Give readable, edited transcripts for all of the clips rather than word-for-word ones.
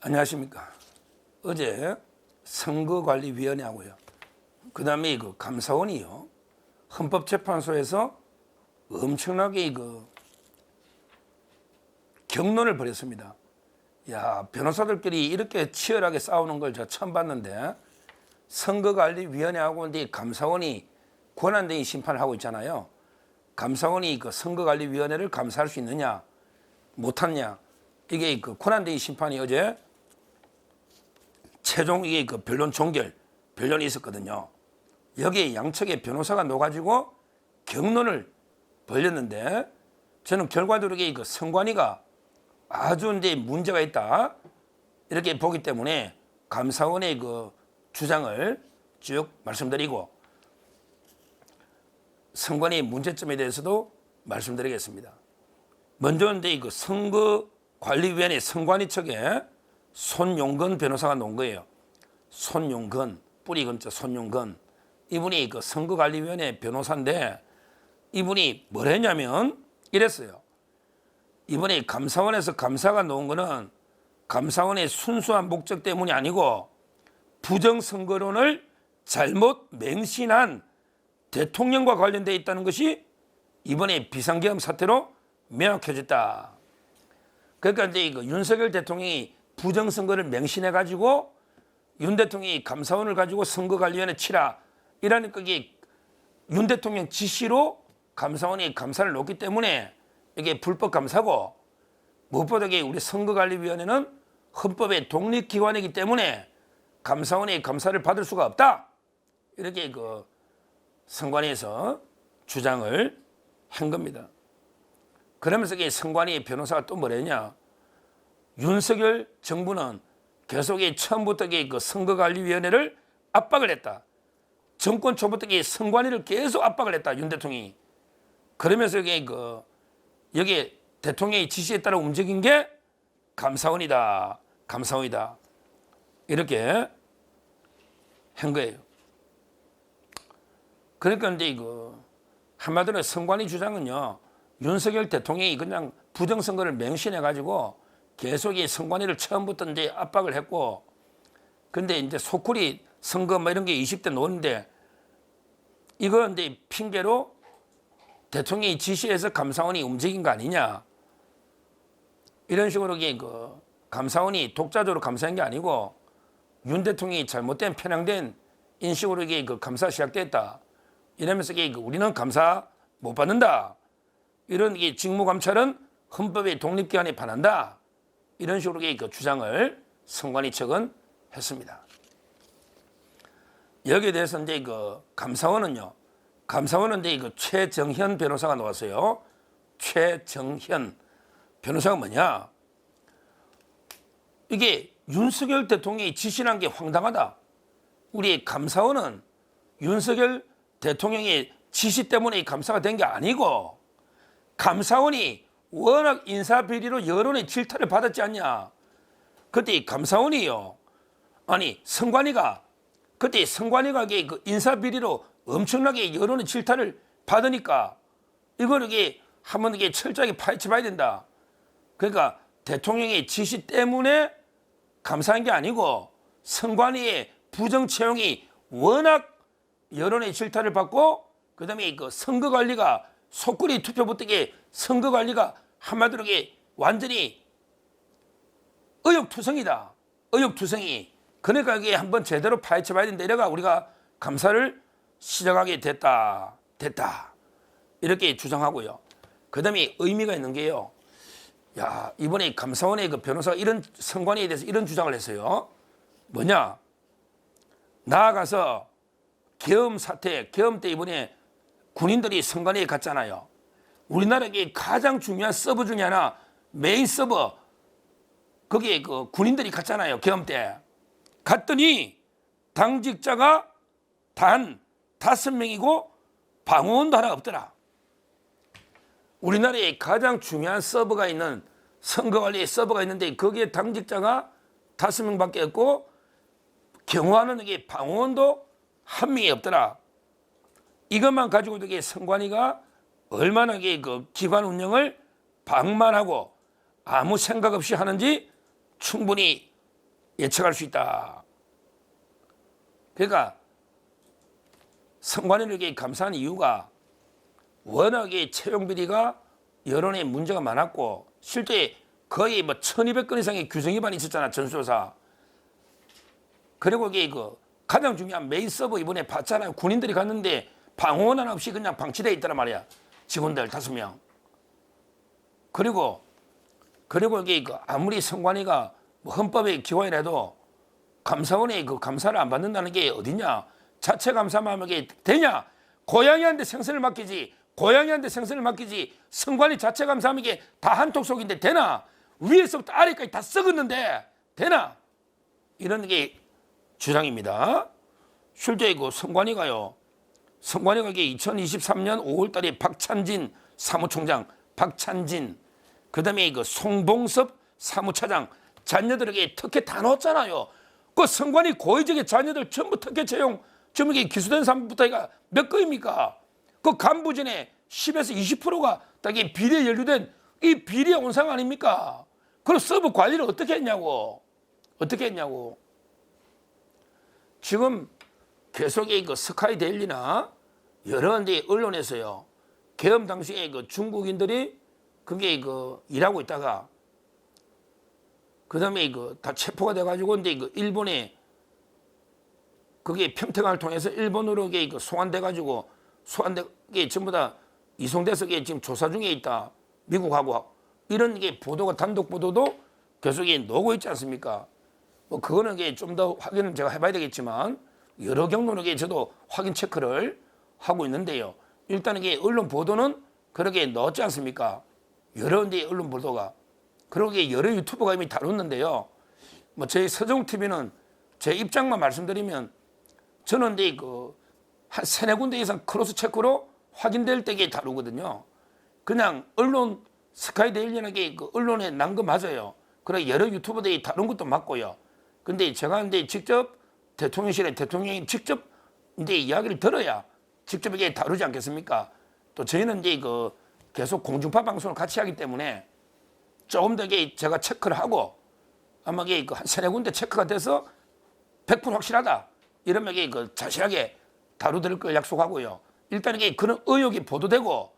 안녕하십니까. 어제 선거관리위원회하고요, 그 다음에 그 감사원이요, 헌법재판소에서 엄청나게 경론을 벌였습니다. 야, 변호사들끼리 이렇게 치열하게 싸우는 걸 제가 처음 봤는데, 선거관리위원회하고 이제 감사원이 권한대행 심판을 하고 있잖아요. 감사원이 그 선거관리위원회를 감사할 수 있느냐, 못하느냐, 이게 그 권한대행 심판이 어제 최종 이게 그 변론 종결, 변론이 있었거든요. 여기에 양측의 변호사가 놓아가지고 경론을 벌였는데, 저는 결과적으로 이게 그 선관위가 아주 이제 문제가 있다, 이렇게 보기 때문에 감사원의 그 주장을 쭉 말씀드리고, 선관위 문제점에 대해서도 말씀드리겠습니다. 먼저 이제 그 선거관리위원회 선관위 측에 손용건 변호사가 놓은 거예요. 손용건, 뿌리 근자 손용건. 이분이 그 선거관리위원회 변호사인데, 이분이 뭘 했냐면 이랬어요. 이번에 감사원에서 감사가 놓은 거는 감사원의 순수한 목적 때문이 아니고 부정선거론을 잘못 맹신한 대통령과 관련되어 있다는 것이 이번에 비상계엄 사태로 명확해졌다. 그러니까 이제 이거 윤석열 대통령이 부정선거를 맹신해가지고 윤 대통령이 감사원을 가지고 선거관리위원회 치라, 이러니까 이게 윤 대통령 지시로 감사원이 감사를 놓기 때문에 이게 불법 감사고, 무엇보다 우리 선거관리위원회는 헌법의 독립기관이기 때문에 감사원의 감사를 받을 수가 없다, 이렇게 그 선관위에서 주장을 한 겁니다. 그러면서 선관위 변호사가 또 뭐랬냐, 윤석열 정부는 계속 처음부터 그 선거관리위원회를 압박을 했다. 정권 초부터 선관위를 계속 압박을 했다, 윤 대통령이. 그러면서 여기 대통령의 지시에 따라 움직인 게 감사원이다, 감사원이다, 이렇게 한 거예요. 그러니까 이제 한마디로 선관위 주장은요, 윤석열 대통령이 그냥 부정선거를 맹신해가지고 계속 이 선관위를 처음부터 이제 압박을 했고, 근데 이제 소쿠리 선거 뭐 이런 게 20대 놓는데, 이거 이제 핑계로 대통령이 지시해서 감사원이 움직인 거 아니냐, 이런 식으로 감사원이 독자적으로 감사한 게 아니고 윤 대통령이 잘못된 편향된 인식으로 그 감사 시작됐다, 이러면서 우리는 감사 못 받는다, 이런 직무감찰은 헌법의 독립기관에 반한다, 이런 식으로 주장을 선관위 측은 했습니다. 여기에 대해서 이제 감사원은요, 감사원은 이제 최정현 변호사가 나왔어요. 최정현 변호사가 뭐냐? 이게 윤석열 대통령이 지시한 게 황당하다. 우리 감사원은 윤석열 대통령의 지시 때문에 감사가 된 게 아니고, 감사원이 워낙 인사비리로 여론의 질타를 받았지 않냐. 그때 감사원이요, 아니 선관위가, 그때 선관위가 그 인사비리로 엄청나게 여론의 질타를 받으니까 이걸 한번 철저하게 파헤쳐 봐야 된다. 그러니까 대통령의 지시 때문에 감사한 게 아니고, 선관위의 부정 채용이 워낙 여론의 질타를 받고, 그 다음에 선거관리가 속구리 투표부터 선거관리가 한마디로 완전히 의욕투성이다, 의욕투성이. 그러니까 이게 한번 제대로 파헤쳐 봐야 된다, 이래가 우리가 감사를 시작하게 됐다, 이렇게 주장하고요. 그 다음에 의미가 있는 게요, 야, 이번에 감사원의 변호사가 이런 선관위에 대해서 이런 주장을 했어요. 뭐냐, 나아가서 계엄 사태, 계엄 때 이번에 군인들이 선관위에 갔잖아요. 우리나라의 가장 중요한 서버 중에 하나, 메인 서버, 거기에 군인들이 갔잖아요. 계엄 때 갔더니 당직자가 단 5명이고 방어원도 하나 없더라. 우리나라에 가장 중요한 서버가 있는, 선거관리의 서버가 있는데 거기에 당직자가 5명밖에 없고 경호하는 방어원도 1명이 없더라. 이것만 가지고도 선관위가 얼마나 기관 운영을 방만하고 아무 생각 없이 하는지 충분히 예측할 수 있다. 그러니까 선관위를 감사한 이유가 워낙에 채용 비리가 여론에 문제가 많았고 실제 거의 1200건 이상의 규정 위반이 있었잖아, 전수조사. 그리고 이게 가장 중요한 메인 서버 이번에 봤잖아요. 군인들이 갔는데 방호원 하나 없이 그냥 방치되어 있더란 말이야. 직원들 5명. 그리고 이게 아무리 선관위가 헌법에 기원이라도 감사원의 감사를 안 받는다는 게 어디냐? 자체 감사만 하면 이게 되냐? 고양이한테 생선을 맡기지. 고양이한테 생선을 맡기지. 선관위 자체 감사하면 이게 다 한톡 속인데 되나? 위에서부터 아래까지 다 썩었는데 되나? 이런 게 주장입니다. 실제 선관위가요. 선관위가 이게 2023년 5월달에 박찬진 사무총장, 박찬진, 그다음에 송봉섭 사무차장 자녀들에게 특혜 다 넣었잖아요. 그 선관위 고위직의 자녀들 전부 특혜 채용, 전부 이게 기소된 사람부터 몇 건입니까? 그 간부진의 10에서 20%가 다 이게 비리에 연루된 이 비리의 온상 아닙니까? 그럼 서버 관리를 어떻게 했냐고. 어떻게 했냐고. 지금 계속 스카이 데일리나 여러 언론에서요. 계엄 당시에 중국인들이 그게 일하고 있다가 그다음에 다 체포가 돼가지고 근데 일본에 그게 평택항을 통해서 일본으로 송환돼가지고 소환되게 전부 다 이송돼서 지금 조사 중에 있다. 미국하고 이런 게 보도가 단독 보도도 계속 나오고 있지 않습니까? 뭐 그거는 좀 더 확인을 제가 해봐야 되겠지만 여러 경로로 저도 확인 체크를 하고 있는데요. 일단 이게 언론 보도는 그렇게 넣었지 않습니까? 여러 데 언론 보도가. 그러게 여러 유튜버가 이미 다뤘는데요. 뭐 저희 서정 TV는 제 입장만 말씀드리면 저는 한 3-4군데 이상 크로스 체크로 확인될 때에 다루거든요. 그냥 언론 스카이데일리하게 언론에 난 거 맞아요. 그래 여러 유튜버들이 다룬 것도 맞고요. 근데 제가 직접 대통령실에 대통령이 직접 이야기를 들어야 직접 이게 다루지 않겠습니까? 또 저희는 계속 공중파 방송을 같이 하기 때문에 조금 더 제가 체크를 하고 아마 한 3-4군데 체크가 돼서 100% 확실하다. 이러면 자세하게 다루드릴 걸 약속하고요. 일단 그런 의혹이 보도되고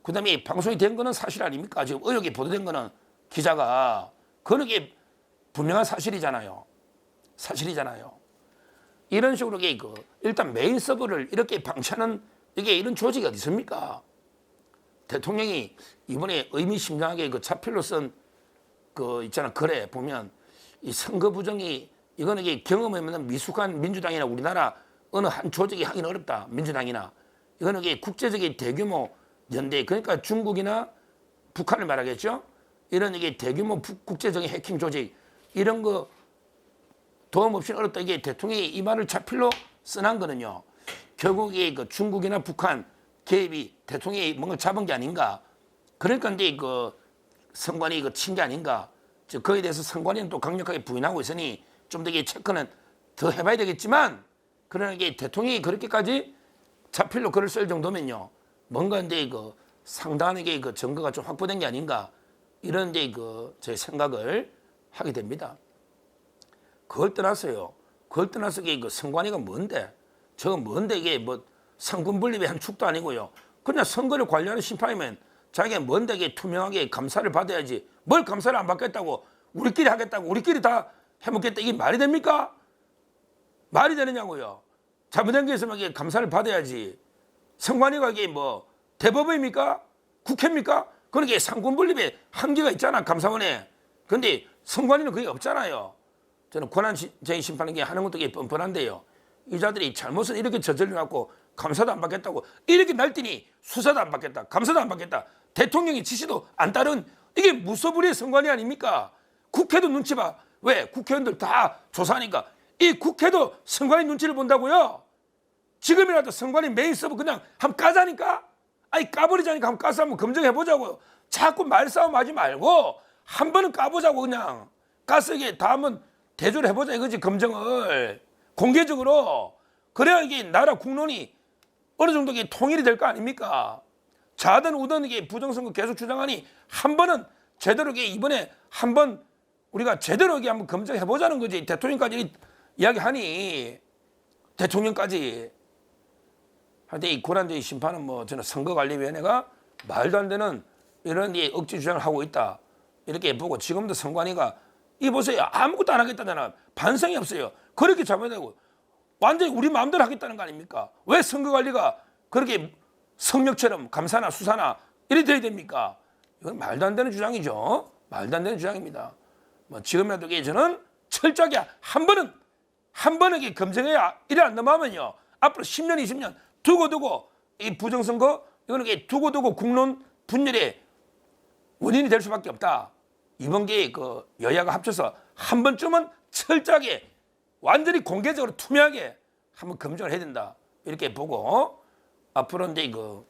그다음에 방송이 된 거는 사실 아닙니까? 지금 의혹이 보도된 거는 기자가 그런 게 분명한 사실이잖아요. 사실이잖아요. 이런 식으로 일단 메인 서버를 이렇게 방치하는 이런 조직이 어디 있습니까? 대통령이 이번에 의미심장하게 자필로 쓴 있잖아 글에 보면 이 선거 부정이 이거는 경험이 없는 미숙한 민주당이나 우리나라 어느 한 조직이 하긴 어렵다. 민주당이나 이거는 국제적인 대규모 연대 그러니까 중국이나 북한을 말하겠죠. 이런 대규모 국제적인 해킹 조직 이런 거 도움 없이는 어렵다. 이게 대통령이 이 말을 자필로 써난 거는요. 결국 중국이나 북한 개입이 대통령이 뭔가 잡은 게 아닌가. 그러니까 선관위 친 게 아닌가. 그에 대해서 선관위는 또 강력하게 부인하고 있으니 좀 더 체크는 더 해봐야 되겠지만 그러나 대통령이 그렇게까지 자필로 글을 쓸 정도면요. 뭔가 상당한 증거가 좀 확보된 게 아닌가. 이런 제 생각을 하게 됩니다. 그걸 떠나서요. 그걸 떠나서 선관위가 뭔데? 저거 뭔데 이게 상권 분립의 한 축도 아니고요. 그냥 선거를 관리하는 심판이면 자기가 뭔데 투명하게 감사를 받아야지. 뭘 감사를 안 받겠다고 우리끼리 하겠다고 우리끼리 다 해먹겠다. 이게 말이 됩니까? 말이 되느냐고요. 잘못된 게 있으면 감사를 받아야지. 선관위가 대법원입니까? 국회입니까? 그러게 상권 분립에 한계가 있잖아. 감사원에. 그런데 선관위는 그게 없잖아요. 저는 권한쟁의 심판이 하는 것도 뻔뻔한데요. 이 자들이 잘못은 이렇게 저질러갖고 감사도 안 받겠다고 이렇게 날뛰니 수사도 안 받겠다. 감사도 안 받겠다. 대통령의 지시도 안 따른 이게 무소불위의 선관위 아닙니까? 국회도 눈치 봐. 왜? 국회의원들 다 조사하니까 이 국회도 선관위 눈치를 본다고요? 지금이라도 선관위 메인 서버 그냥 한번 까자니까? 아니 까버리자니까 한번 까서 한번 검증해보자고요. 자꾸 말싸움 하지 말고 한 번은 까보자고 그냥. 까서 이게 다 한번 대조를 해보자 이거지 검증을. 공개적으로. 그래야 이게 나라 국론이 어느 정도 통일이 될 거 아닙니까? 좌든 우든 부정선거 계속 주장하니 한 번은 제대로 이번에 한 번 우리가 제대로 이게 한번 검증해 보자는 거지. 대통령까지 이야기하니 대통령까지 하여튼 이 고란주의 심판은 뭐 저는 선거관리위원회가 말도 안 되는 이런 억지 주장을 하고 있다 이렇게 보고 지금도 선관위가 이 보세요 아무것도 안 하겠다잖아. 반성이 없어요. 그렇게 잡아내고 완전히 우리 마음대로 하겠다는 거 아닙니까? 왜 선거관리가 그렇게 성명처럼 감사나 수사나 이래 돼야 됩니까? 이건 말도 안 되는 주장이죠. 말도 안 되는 주장입니다. 뭐 지금이라도 저는 철저하게 한 번은 검증해야 이래 안 넘어가면요 앞으로 10년 20년 두고두고 이 부정선거 이거는 두고두고 국론 분열의 원인이 될 수밖에 없다. 이번 기회에 그 여야가 합쳐서 한 번쯤은 철저하게 완전히 공개적으로 투명하게 한번 검증을 해야 된다 이렇게 보고 앞으로 이제 그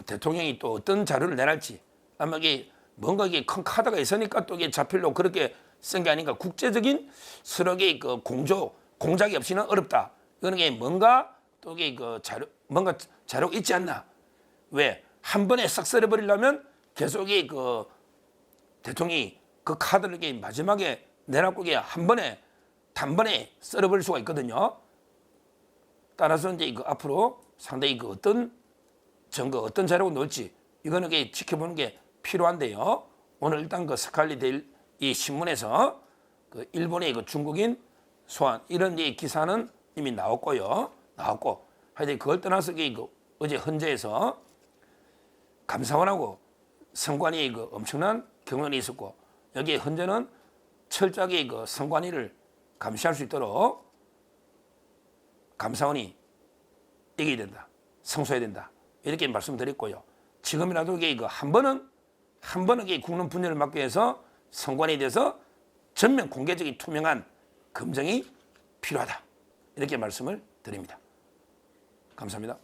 대통령이 또 어떤 자료를 내놨지 아마 이게 뭔가 이게 큰 카드가 있으니까 또 이게 잡히려고 그렇게 쓴 게 아닌가. 국제적인 서로의 그 공작이 없이는 어렵다. 이거는 게 뭔가 또 이게 그 뭔가 자료가 있지 않나. 왜 한 번에 싹 썰어버리려면 계속 그 대통령이 그 카드를 이게 마지막에 내놨고 이게 단번에 썰어버릴 수가 있거든요. 따라서 이제 그 앞으로 상당히 그 어떤 증거, 어떤 자료가 넣을지 이거는 게 지켜보는 게 필요한데요. 오늘 일단 그 스칼리 데일 이 신문에서 그 일본의 그 중국인 소환 이런 이 기사는 이미 나왔고 하여튼 그걸 떠나서 그 어제 헌재에서 감사원하고 선관위의 그 엄청난 경론이 있었고 여기에 헌재는 철저하게 그 선관위를 감시할 수 있도록 감사원이 이겨야 된다, 성소해야 된다 이렇게 말씀드렸고요. 지금이라도 이게 한 번은 국론 분열을 막기 위해서 선관위에 대해서 전면 공개적인 투명한 검증이 필요하다 이렇게 말씀을 드립니다. 감사합니다.